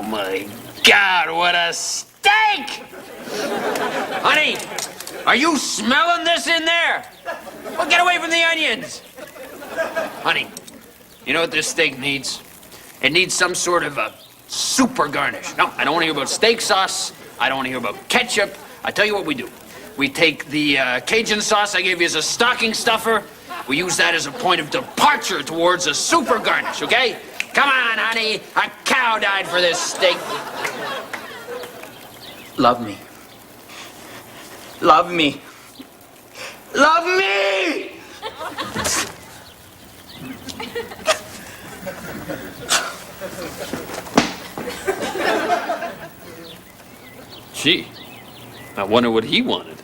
Oh, my God, what a steak! Honey, are you smelling this in there? Well, get away from the onions. Honey, you know what this steak needs? It needs some sort of a super garnish. No, I don't want to hear about steak sauce. I don't want to hear about ketchup. I tell you what we do. We take the Cajun sauce I gave you as a stocking stuffer. We use that as a point of departure towards a super garnish, okay? Come on, honey. A cow died for this steak. Love me. Love me. Love me! Gee, I wonder what he wanted.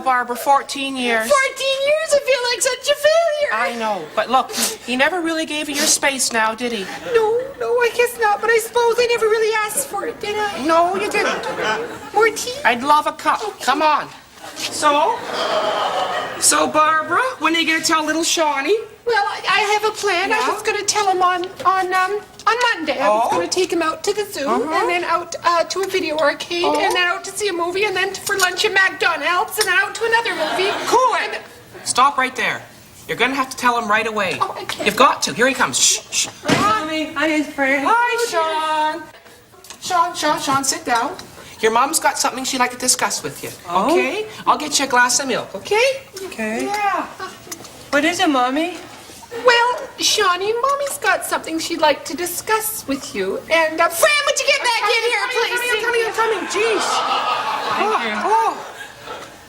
Barbara, 14 years. 14 years? I feel like such a failure. I know, but look, he never really gave you your space now, did he? No, I guess not, but I suppose I never really asked for it, did I? No, you didn't. More tea? I'd love a cup. Okay. Come on. So, Barbara, when are you going to tell little Shawnee? Well, I have a plan. Yeah? I was going to tell him on Monday. I was going to take him out to the zoo, and then out to a video arcade, and then out to see a movie, and then for lunch at McDonald's, and then out to another movie. Cool. Stop right there. You're going to have to tell him right away. Oh, okay. You've got to. Here he comes. Shh. Hi, Mommy. Hi, his friend. Hi, Sean. Sean, sit down. Your mom's got something she'd like to discuss with you. Oh? Okay? I'll get you a glass of milk, okay? Okay. Yeah. What is it, Mommy? Well, Shawnee, Mommy's got something she'd like to discuss with you. And, Fran, would you get back in here, please? I'm coming. Jeez.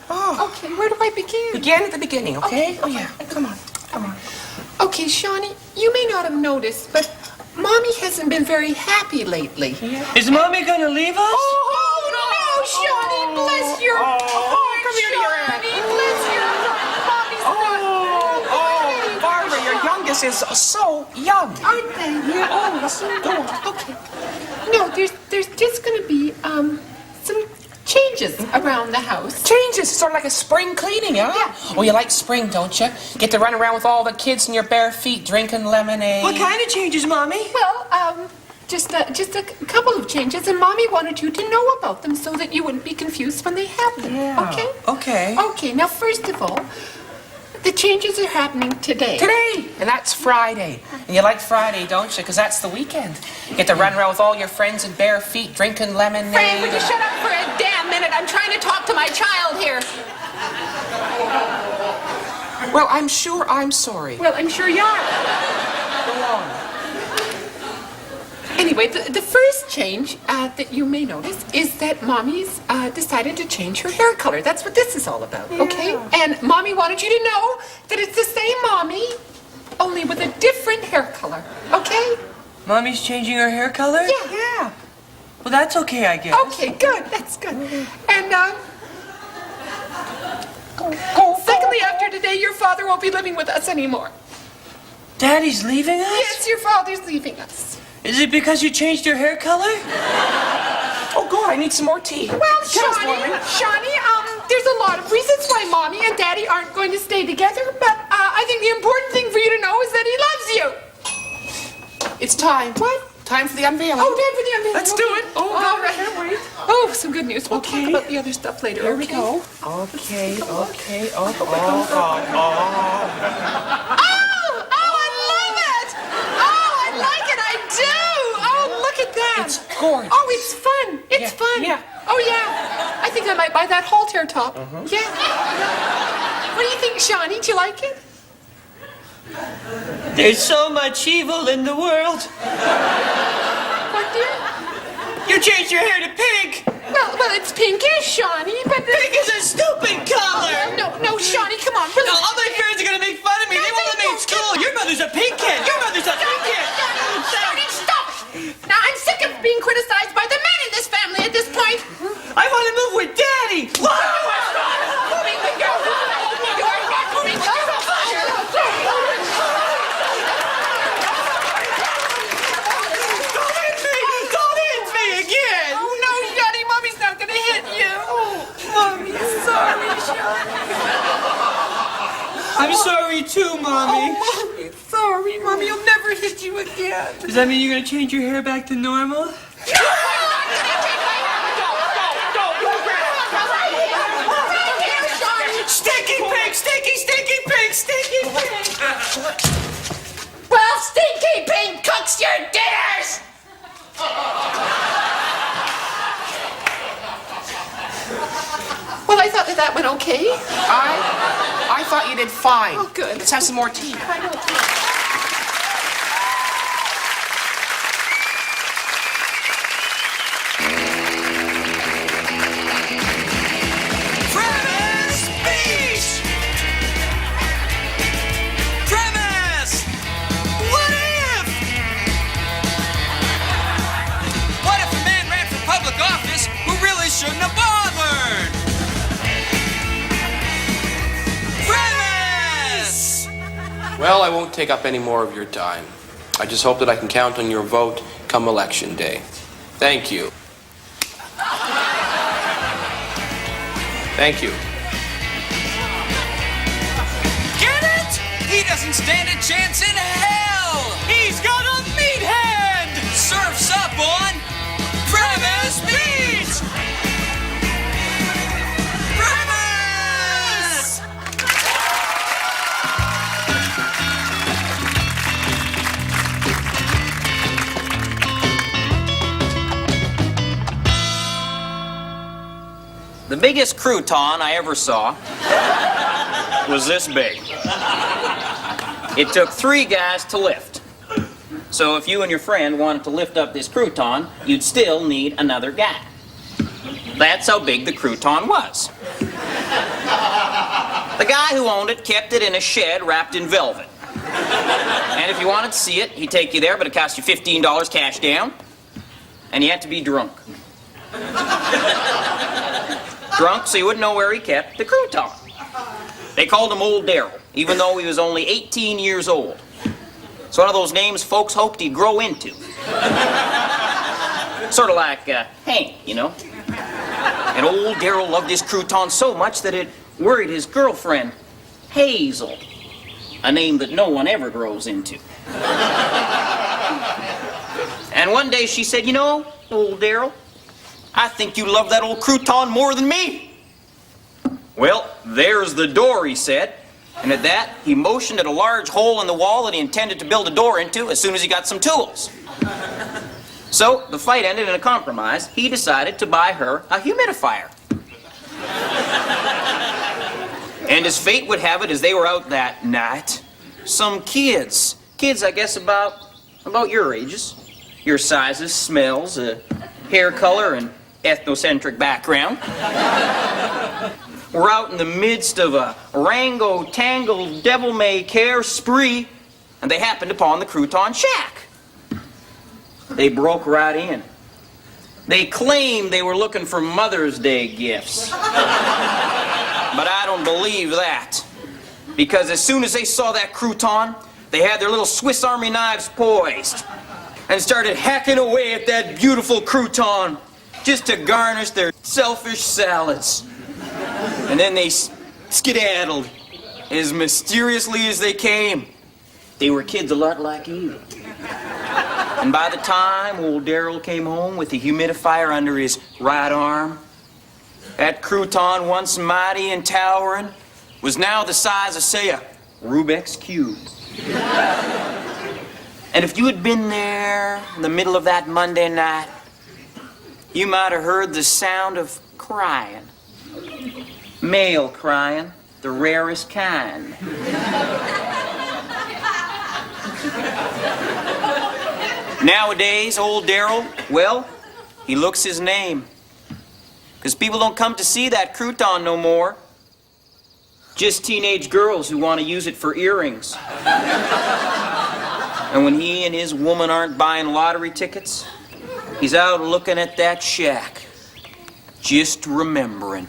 Okay, where do I begin? Begin at the beginning, okay? Okay. Oh, yeah. Come on. Okay, Shawnee, you may not have noticed, but Mommy hasn't been very happy lately. Is Mommy gonna leave us? Oh, no, Shawnee, bless your heart, come here to your aunt. Shawnee, bless your heart. Mommy's not. Barbara, your youngest is so young. Aren't they? Yeah. Okay. No, there's just going to be some changes around the house. Changes, sort of like a spring cleaning, huh? Yeah. Oh, you like spring, don't you? Get to run around with all the kids in your bare feet drinking lemonade. What kind of changes, Mommy? Well, just a couple of changes, and Mommy wanted you to know about them so that you wouldn't be confused when they happen. Yeah. Okay? Okay. Okay, now first of all, the changes are happening today. Today! And that's Friday. And you like Friday, don't you? Because that's the weekend. You get to run around with all your friends in bare feet drinking lemonade. Fran, would you shut up for a damn minute? I'm trying to talk to my child here. Well, I'm sure I'm sorry. Well, I'm sure you are. Go on. Anyway, the first change that you may notice is that Mommy's decided to change her hair color. That's what this is all about, okay? And Mommy wanted you to know that it's the same Mommy, only with a different hair color, okay? Mommy's changing her hair color? Yeah. Well, that's okay, I guess. Okay, good. That's good. And, secondly, after today, your father won't be living with us anymore. Daddy's leaving us? Yes, your father's leaving us. Is it because you changed your hair color? Oh, God, I need some more tea. Well, Shawnee, there's a lot of reasons why Mommy and Daddy aren't going to stay together, but I think the important thing for you to know is that he loves you. It's time. What? Time for the unveiling. Oh, time for the unveiling. Let's do it. Oh, all right. Can't wait. Oh, some good news. We'll talk about the other stuff later. Here we go. Okay. Oh, God. gorgeous. Oh, it's fun. It's Yeah, fun. yeah. Oh, yeah. I think I might buy that halter top. Yeah. What do you think, Shawnee? Do you like it? There's so much evil in the world. What, dear? You changed your hair to pink. Well, it's pinkish, Shawnee, but... Pink is a stupid color. No, Shawnee, come on. No, all my friends are gonna make fun of me. They won't let me in school. Your mother's a pink kid. Your mother's a pink kid. Shawnee, stop! Now, I'm sick of being criticized by the men in this family at this point. I want to move with Daddy. Moving with your... You're not moving with your... Don't hit me again. Oh, no, Daddy, Mommy's not gonna hit you. Mommy, sorry, Shawnee. I'm sorry too, Mommy. Oh, Mommy, sorry. Mommy, will never hit you again. Does that mean you're gonna change your hair back to normal? Stinky pink, stinky pink, stinky pink. Well, Stinky Pink cooks your dinners! Well, I thought that went okay. I thought you did fine. Oh, good. Let's have some more tea. I know. Shouldn't have bothered! Premise! Well, I won't take up any more of your time. I just hope that I can count on your vote come election day. Thank you. Thank you. Get it? He doesn't stand a chance in hell! He's got a meat hand! Surf's up on Premise Beach! Premise! The biggest crouton I ever saw was this big. It took 3 guys to lift. So if you and your friend wanted to lift up this crouton, you'd still need another guy. That's how big the crouton was. The guy who owned it kept it in a shed wrapped in velvet. And if you wanted to see it, he'd take you there, but it cost you $15 cash down. And you had to be drunk. Drunk so you wouldn't know where he kept the crouton. They called him Old Darryl, even though he was only 18 years old. It's one of those names folks hoped he'd grow into. Sort of like Hank, you know. And Old Darryl loved his crouton so much that it worried his girlfriend, Hazel, a name that no one ever grows into. And one day she said, "You know, Old Darryl, I think you love that old crouton more than me." "Well, there's the door," he said. And at that, he motioned at a large hole in the wall that he intended to build a door into as soon as he got some tools. So, the fight ended in a compromise. He decided to buy her a humidifier. And as fate would have it, as they were out that night, some kids I guess about your ages, your sizes, smells, hair color, and ethnocentric background, were out in the midst of a rango-tangle devil-may-care spree, and they happened upon the crouton shack. They broke right in. They claimed they were looking for Mother's Day gifts. But I don't believe that. Because as soon as they saw that crouton, they had their little Swiss Army knives poised and started hacking away at that beautiful crouton just to garnish their selfish salads. And then they skedaddled as mysteriously as they came. They were kids a lot like you. And by the time Old Darryl came home with the humidifier under his right arm, that crouton, once mighty and towering, was now the size of, say, a Rubik's Cube. And if you had been there in the middle of that Monday night, you might have heard the sound of crying. Male crying, the rarest kind. Nowadays, old Daryl, well, he looks his name. Because people don't come to see that crouton no more. Just teenage girls who want to use it for earrings. And when he and his woman aren't buying lottery tickets, he's out looking at that shack, just remembering.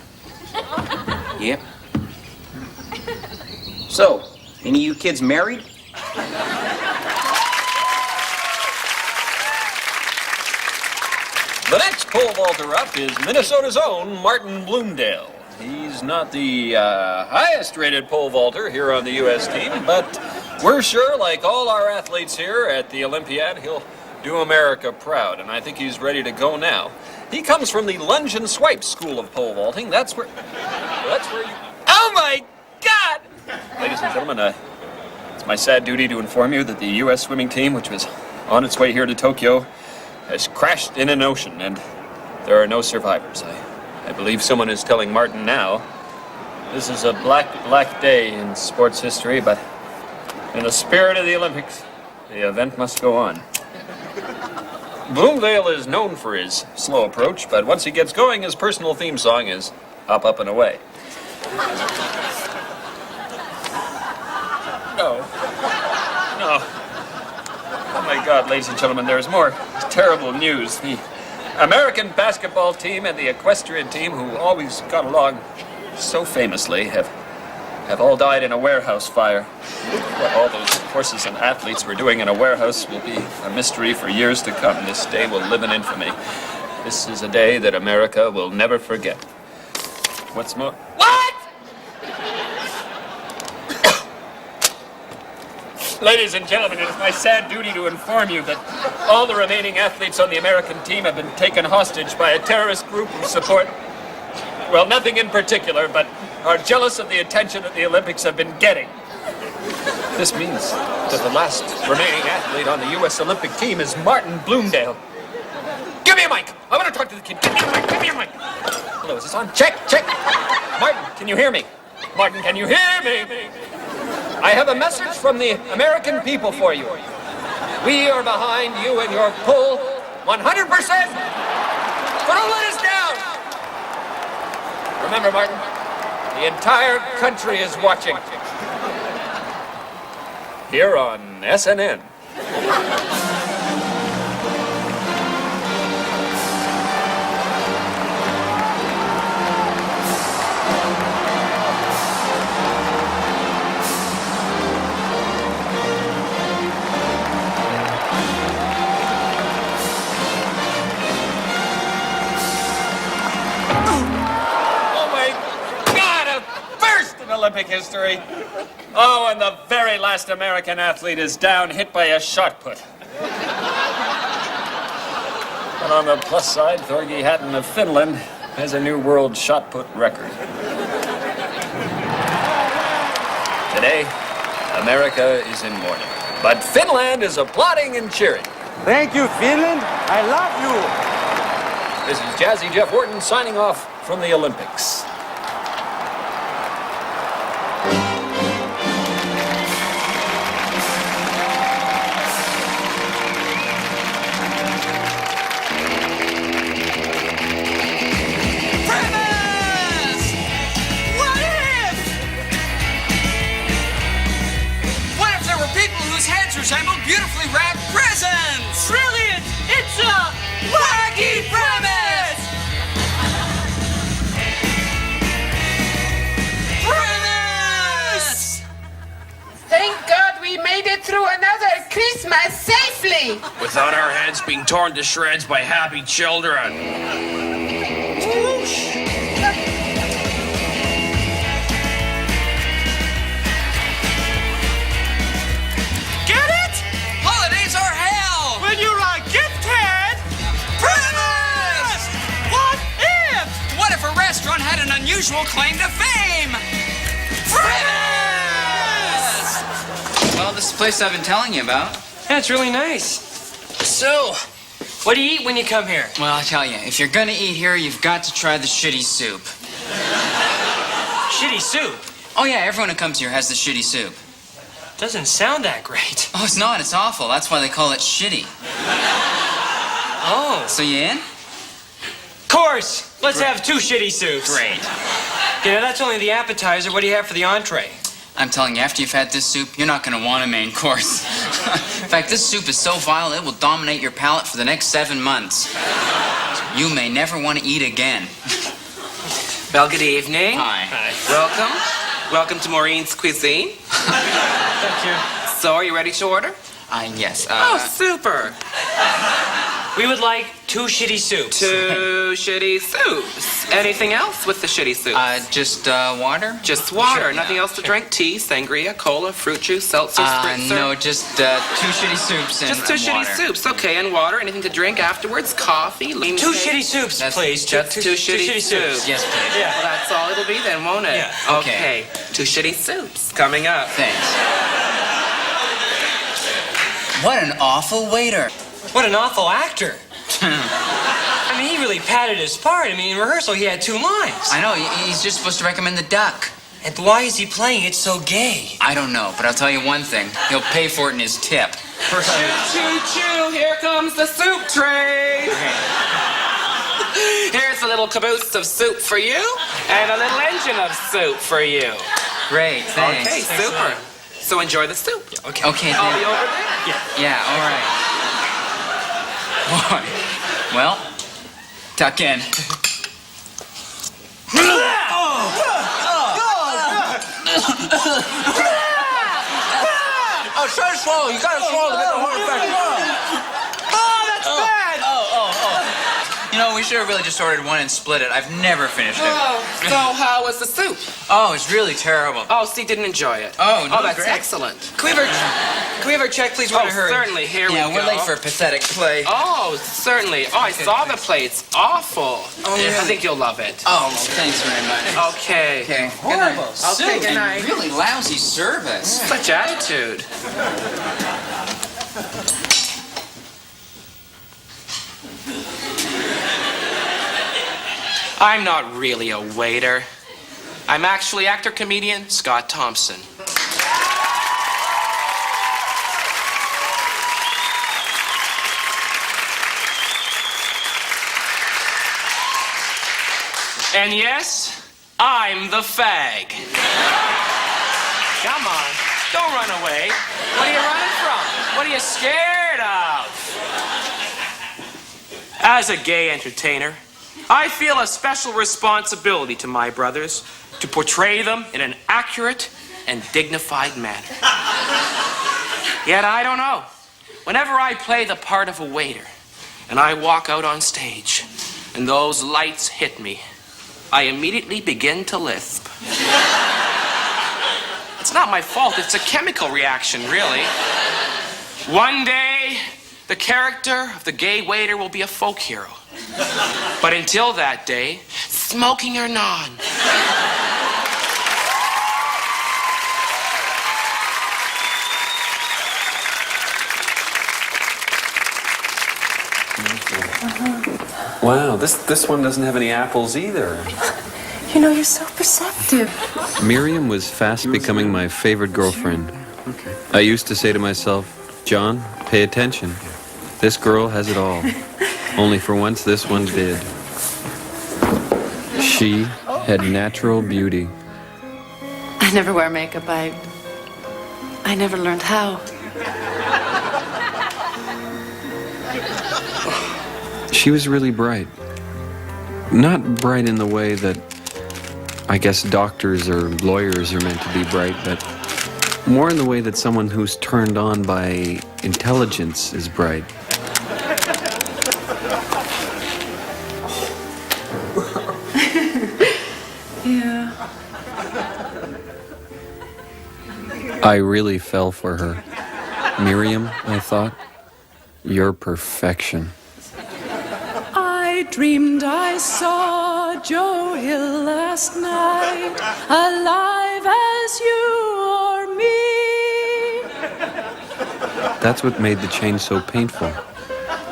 Yep. So, any of you kids married? The next pole vaulter up is Minnesota's own Martin Bloomdale. He's not the highest rated pole vaulter here on the U.S. team, but we're sure, like all our athletes here at the Olympiad, he'll do America proud, and I think he's ready to go now. He comes from the lunge and swipe school of pole vaulting. That's where you... Oh my God! Ladies and gentlemen, it's my sad duty to inform you that the U.S. swimming team, which was on its way here to Tokyo, has crashed in an ocean, and there are no survivors. I believe someone is telling Martin now. This is a black day in sports history, but in the spirit of the Olympics, the event must go on. Bloomdale is known for his slow approach, but once he gets going, his personal theme song is Hop Up and Away. No. Oh my God, ladies and gentlemen, there's more terrible news. The American basketball team and the equestrian team, who always got along so famously, have all died in a warehouse fire. What all those horses and athletes were doing in a warehouse will be a mystery for years to come. This day will live in infamy. This is a day that America will never forget. What's more... What?! Ladies and gentlemen, it is my sad duty to inform you that all the remaining athletes on the American team have been taken hostage by a terrorist group who support, well, nothing in particular, but are jealous of the attention that the Olympics have been getting. This means that the last remaining athlete on the U.S. Olympic team is Martin Bloomdale. Give me a mic! I want to talk to the kid. Give me a mic! Give me a mic! Hello, is this on? Check! Martin, can you hear me? Martin, can you hear me? I have a message from the American people for you. We are behind you and your pull 100%. But don't let us down. Remember, Martin, the entire country is watching. Here on SNN. Olympic history. Oh, and the very last American athlete is down, hit by a shot put. And on the plus side, Thorgy Hatton of Finland has a new world shot put record. Today, America is in mourning, but Finland is applauding and cheering. Thank you, Finland. I love you. This is Jazzy Jeff Wharton signing off from the Olympics. Resemble beautifully wrapped presents! Brilliant! It's a wacky premise! Premise! Thank God we made it through another Christmas safely! Without our heads being torn to shreds by happy children. Whoosh. Had an unusual claim to fame! Premise! Well, this is the place I've been telling you about. That's really nice. So, What do you eat when you come here? Well, I'll tell you, if you're gonna eat here, you've got to try the shitty soup. Shitty soup? Oh yeah, everyone who comes here has the shitty soup. Doesn't sound that great. Oh, it's not, it's awful. That's why they call it shitty. Oh. So you in? Course! Let's have 2 shitty soups. Great. You know, that's only the appetizer. What do you have for the entree? I'm telling you, after you've had this soup, you're not gonna want a main course. In fact, this soup is so vile, it will dominate your palate for the next 7 months. You may never want to eat again. Well, good evening. Hi. Welcome. Welcome to Maureen's Cuisine. Thank you. So, are you ready to order? Yes, Oh, super. We would like 2 shitty soups. 2 shitty soups. Anything else with the shitty soup? Just, water? Just water. Sure, Nothing yeah, else to sure. drink? Tea, sangria, cola, fruit juice, seltzer, spritzer? No, just, 2 shitty soups and Just 2 shitty water. soups. Okay, and water. Anything to drink afterwards? Coffee, lean 2 cake? shitty soups, That's please. Just 2 shitty soups. Yes, please. Yeah. Well, that's all it'll be then, won't it? Yeah. Okay. 2 shitty soups coming up. Thanks. What an awful waiter. What an awful actor. I mean, he really padded his part. I mean, in rehearsal, he had 2 lines. I know, he's just supposed to recommend the duck. And why is he playing it so gay? I don't know, but I'll tell you one thing. He'll pay for it in his tip. Choo-choo, here comes the soup tray. Here's a little caboose of soup for you, and a little engine of soup for you. Great, thanks. Okay, super. So enjoy the soup. Okay. Okay, I'll then. be over there. Yeah, all right. Boy. Well, tuck in. Oh, try to swallow. You gotta swallow to get the whole effect. Oh, that's bad. You know, we should have really just ordered one and split it. I've never finished it. So how was the soup? Oh, it's really terrible. Oh, Steve didn't enjoy it. Oh, no, that's great. excellent. Can we have our check, please? We're Oh, in a hurry. certainly. Here we go. Yeah, we're late for a pathetic play. Oh, certainly. Oh, I saw the plate. It's awful. Oh, yeah. I think you'll love it. Oh, well, thanks very much. Okay. Okay. Horrible Good soup. night. Okay, good night. And really lousy service. Such attitude. I'm not really a waiter. I'm actually actor-comedian Scott Thompson. And yes, I'm the fag. Come on, don't run away. What are you running from? What are you scared of? As a gay entertainer, I feel a special responsibility to my brothers to portray them in an accurate and dignified manner. Yet I don't know. Whenever I play the part of a waiter and I walk out on stage and those lights hit me, I immediately begin to lisp. It's not my fault, it's a chemical reaction, really. One day, the character of the gay waiter will be a folk hero. But until that day, smoking or non, Wow, this one doesn't have any apples either. You know, you're so perceptive. Miriam was fast becoming my favorite girlfriend. I used to say to myself, John, pay attention. This girl has it all. Only for once, this one did. She had natural beauty. I never wear makeup. I never learned how. She was really bright. Not bright in the way that I guess doctors or lawyers are meant to be bright, but more in the way that someone who's turned on by intelligence is bright. Yeah. I really fell for her. Miriam, I thought, you're perfection. I dreamed I saw Joe Hill last night, alive as you or me. That's what made the change so painful.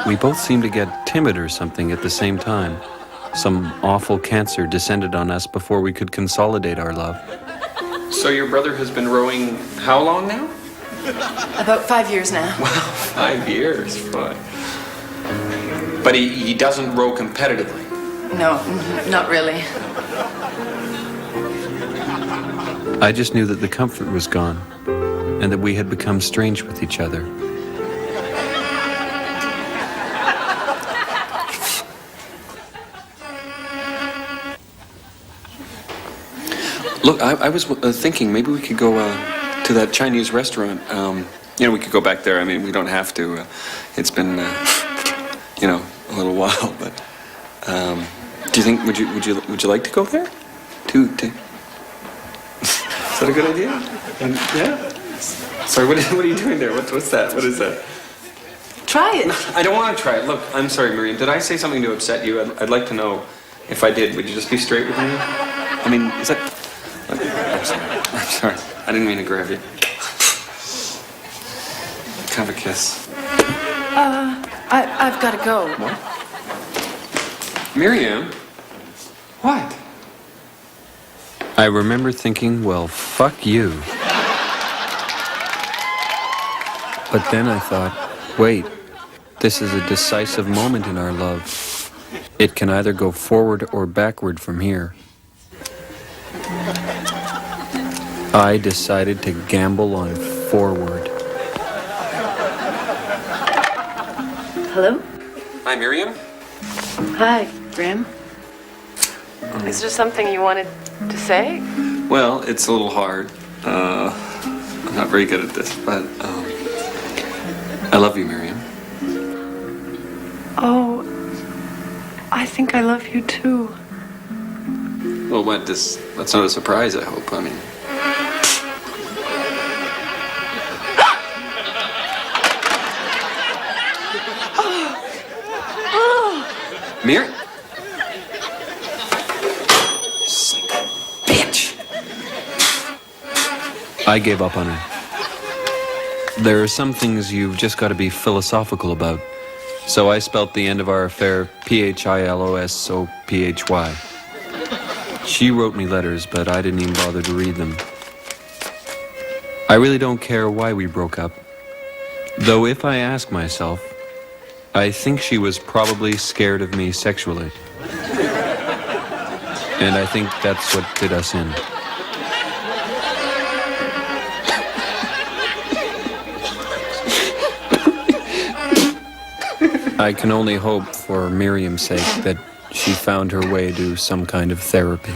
We both seemed to get timid or something at the same time. Some awful cancer descended on us before we could consolidate our love. So your brother has been rowing how long now? About 5 years now. Wow, 5 years. Fun. But he doesn't row competitively. No, not really. I just knew that the comfort was gone, and that we had become strange with each other. Look, I was thinking maybe we could go to that Chinese restaurant. We could go back there. I mean, we don't have to. It's been, a little while. But do you think would you like to go there? Is that a good idea? Yeah. Sorry, what are you doing there? What's that? What is that? Try it. I don't want to try it. Look, I'm sorry, Miriam. Did I say something to upset you? I'd like to know if I did. Would you just be straight with me? I mean, is that... I'm sorry. I didn't mean to grab you. Have a kiss. I've got to go. What? Miriam? What? I remember thinking, well, fuck you. But then I thought, wait, this is a decisive moment in our love. It can either go forward or backward from here. I decided to gamble on forward. Hello? Hi, Miriam. Hi, Graham. Is there something you wanted to say? Well, it's a little hard. I'm not very good at this, but I love you, Miriam. Oh, I think I love you too. Well, that's not a surprise, I hope. I mean... Miriam? Bitch! I gave up on her. There are some things you've just got to be philosophical about. So I spelt the end of our affair Philosophy. She wrote me letters, but I didn't even bother to read them. I really don't care why we broke up. Though if I ask myself, I think she was probably scared of me sexually. And I think that's what did us in. I can only hope for Miriam's sake that she found her way to some kind of therapy.